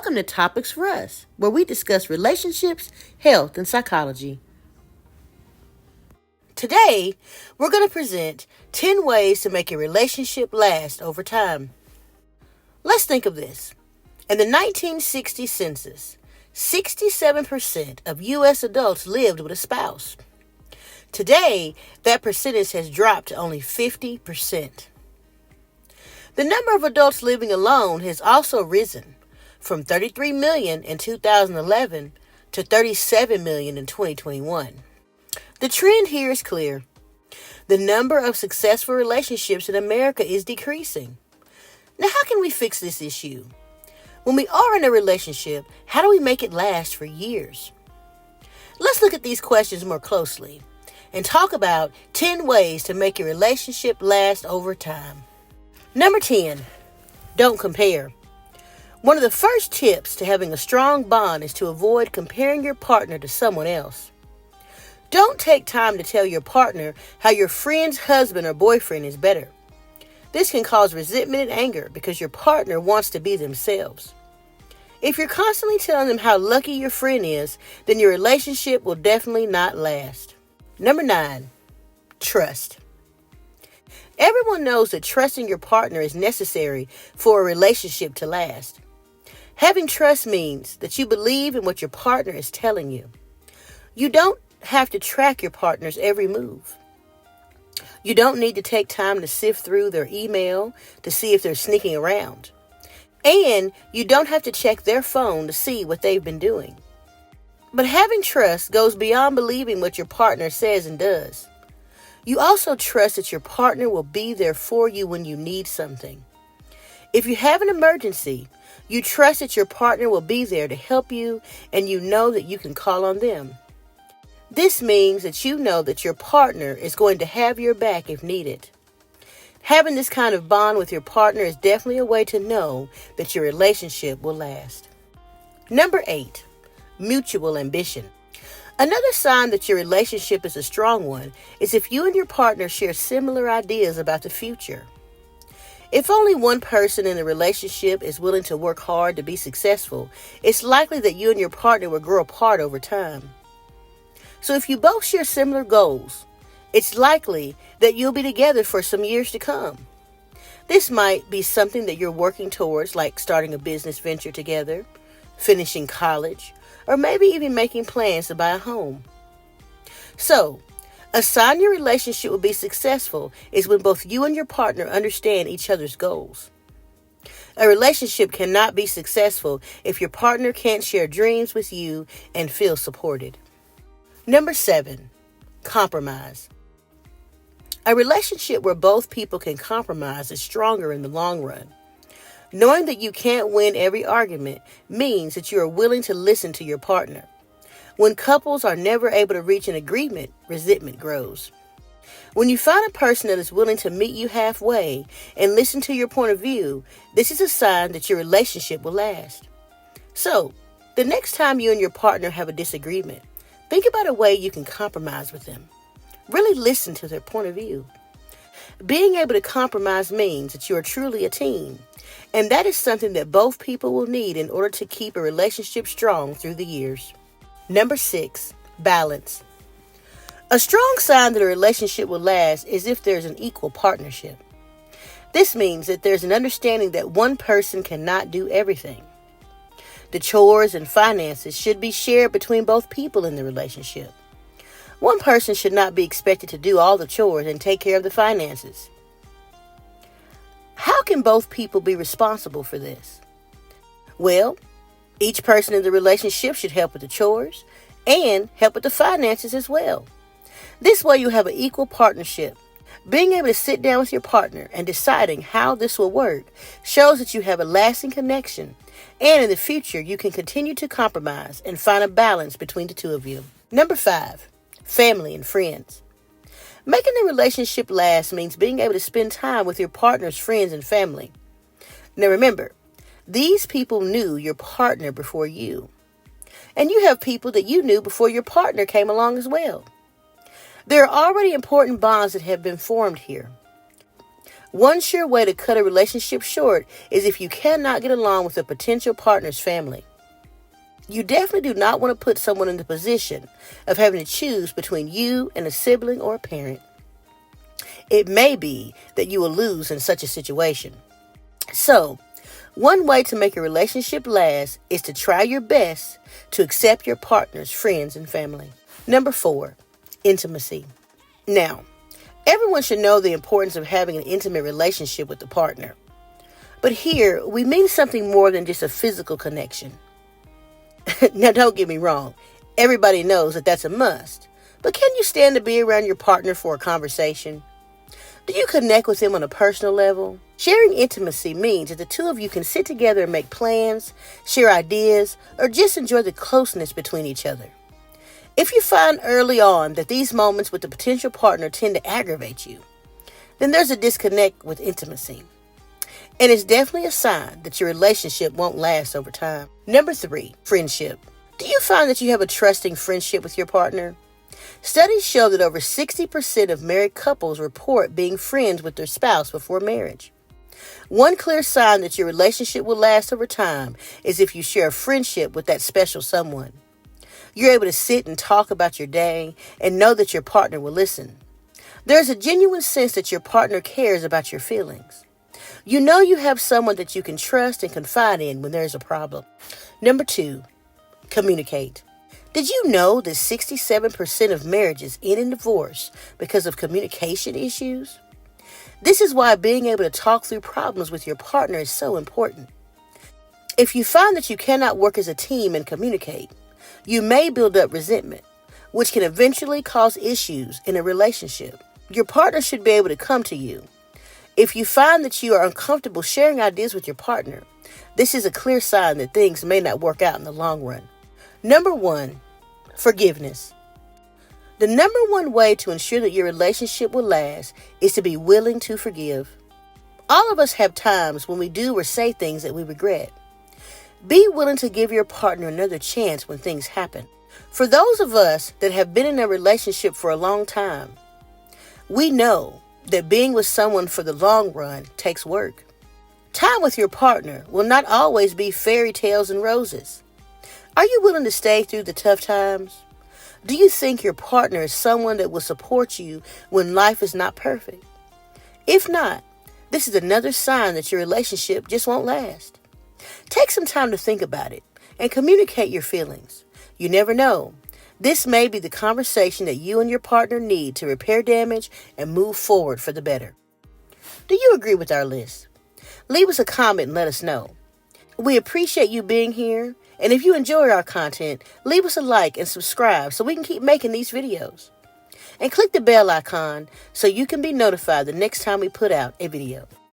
Welcome to Topics for Us, where we discuss relationships, health, and psychology. Today, we're going to present 10 ways to make a relationship last over time. Let's think of this. In the 1960 census, 67% of U.S. adults lived with a spouse. Today, that percentage has dropped to only 50%. The number of adults living alone has also risen from 33 million in 2011 to 37 million in 2021. The trend here is clear. The number of successful relationships in America is decreasing. Now, how can we fix this issue? When we are in a relationship, how do we make it last for years? Let's look at these questions more closely and talk about 10 ways to make your relationship last over time. Number 10, don't compare. One of the first tips to having a strong bond is to avoid comparing your partner to someone else. Don't take time to tell your partner how your friend's husband or boyfriend is better. This can cause resentment and anger because your partner wants to be themselves. If you're constantly telling them how lucky your friend is, then your relationship will definitely not last. Number 9, trust. Everyone knows that trusting your partner is necessary for a relationship to last. Having trust means that you believe in what your partner is telling you. You don't have to track your partner's every move. You don't need to take time to sift through their email to see if they're sneaking around. And you don't have to check their phone to see what they've been doing. But having trust goes beyond believing what your partner says and does. You also trust that your partner will be there for you when you need something. If you have an emergency, you trust that your partner will be there to help you, and you know that you can call on them. This means that you know that your partner is going to have your back if needed. Having this kind of bond with your partner is definitely a way to know that your relationship will last. Number 8, mutual ambition. Another sign that your relationship is a strong one is if you and your partner share similar ideas about the future. If only one person in the relationship is willing to work hard to be successful, it's likely that you and your partner will grow apart over time. So if you both share similar goals, it's likely that you'll be together for some years to come. This might be something that you're working towards, like starting a business venture together, finishing college, or maybe even making plans to buy a home. So, a sign your relationship will be successful is when both you and your partner understand each other's goals. A relationship cannot be successful if your partner can't share dreams with you and feel supported. Number 7, compromise. A relationship where both people can compromise is stronger in the long run. Knowing that you can't win every argument means that you are willing to listen to your partner. When couples are never able to reach an agreement, resentment grows. When you find a person that is willing to meet you halfway and listen to your point of view, this is a sign that your relationship will last. So, the next time you and your partner have a disagreement, think about a way you can compromise with them. Really listen to their point of view. Being able to compromise means that you are truly a team, and that is something that both people will need in order to keep a relationship strong through the years. Number 6, balance. A strong sign that a relationship will last is if there's an equal partnership. This means that there's an understanding that one person cannot do everything. The chores and finances should be shared between both people in the relationship. One person should not be expected to do all the chores and take care of the finances. How can both people be responsible for this? Well, each person in the relationship should help with the chores and help with the finances as well. This way you have an equal partnership. Being able to sit down with your partner and deciding how this will work shows that you have a lasting connection, and in the future you can continue to compromise and find a balance between the two of you. Number 5, family and friends. Making a relationship last means being able to spend time with your partner's friends and family. Now remember, these people knew your partner before you. And you have people that you knew before your partner came along as well. There are already important bonds that have been formed here. One sure way to cut a relationship short is if you cannot get along with a potential partner's family. You definitely do not want to put someone in the position of having to choose between you and a sibling or a parent. It may be that you will lose in such a situation. So, one way to make a relationship last is to try your best to accept your partner's friends and family. Number 4, intimacy. Now, everyone should know the importance of having an intimate relationship with the partner. But here, we mean something more than just a physical connection. Now, don't get me wrong. Everybody knows that that's a must. But can you stand to be around your partner for a conversation? Do you connect with them on a personal level? Sharing intimacy means that the two of you can sit together and make plans, share ideas, or just enjoy the closeness between each other. If you find early on that these moments with the potential partner tend to aggravate you, then there's a disconnect with intimacy. And it's definitely a sign that your relationship won't last over time. Number 3, friendship. Do you find that you have a trusting friendship with your partner? Studies show that over 60% of married couples report being friends with their spouse before marriage. One clear sign that your relationship will last over time is if you share a friendship with that special someone. You're able to sit and talk about your day and know that your partner will listen. There's a genuine sense that your partner cares about your feelings. You know you have someone that you can trust and confide in when there's a problem. Number 2, communicate. Did you know that 67% of marriages end in divorce because of communication issues? This is why being able to talk through problems with your partner is so important. If you find that you cannot work as a team and communicate, you may build up resentment, which can eventually cause issues in a relationship. Your partner should be able to come to you. If you find that you are uncomfortable sharing ideas with your partner, this is a clear sign that things may not work out in the long run. Number 1, forgiveness. The number 1 way to ensure that your relationship will last is to be willing to forgive. All of us have times when we do or say things that we regret. Be willing to give your partner another chance when things happen. For those of us that have been in a relationship for a long time, we know that being with someone for the long run takes work. Time with your partner will not always be fairy tales and roses. Are you willing to stay through the tough times? Do you think your partner is someone that will support you when life is not perfect? If not, this is another sign that your relationship just won't last. Take some time to think about it and communicate your feelings. You never know. This may be the conversation that you and your partner need to repair damage and move forward for the better. Do you agree with our list? Leave us a comment and let us know. We appreciate you being here. And if you enjoy our content, leave us a like and subscribe so we can keep making these videos. And click the bell icon so you can be notified the next time we put out a video.